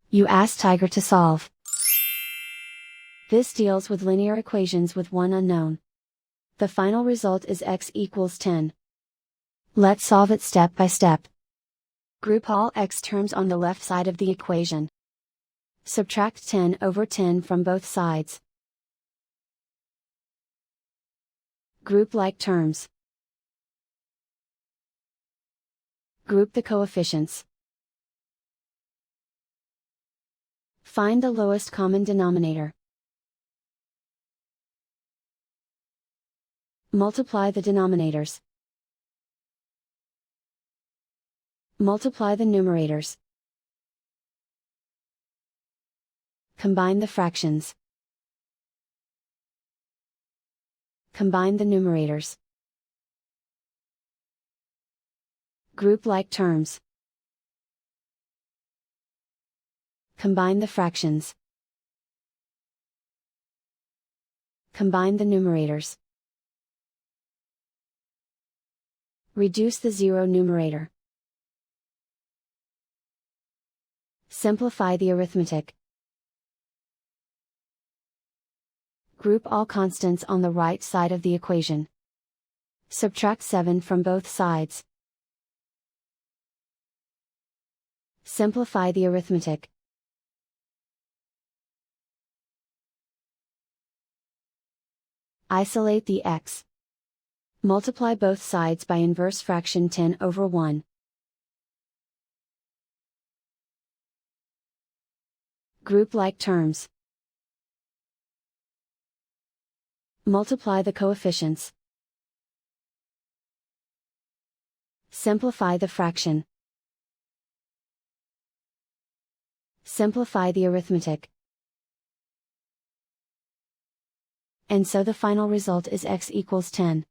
You ask Tiger to solve. This deals with linear equations with one unknown. The final result is x equals 10. Let's solve it step by step. Group all x terms on the left side of the equation. Subtract 10 over 10 from both sides. Group like terms. Group the coefficients. Find the lowest common denominator. Multiply the denominators. Multiply the numerators. Combine the fractions. Combine the numerators. Group like terms. Combine the fractions. Combine the numerators. Reduce the zero numerator. Simplify the arithmetic. Group all constants on the right side of the equation. Subtract 7 from both sides. Simplify the arithmetic. Isolate the x. Multiply both sides by inverse fraction 10 over 1. Group like terms. Multiply the coefficients. Simplify the fraction. Simplify the arithmetic. And so the final result is x equals 10.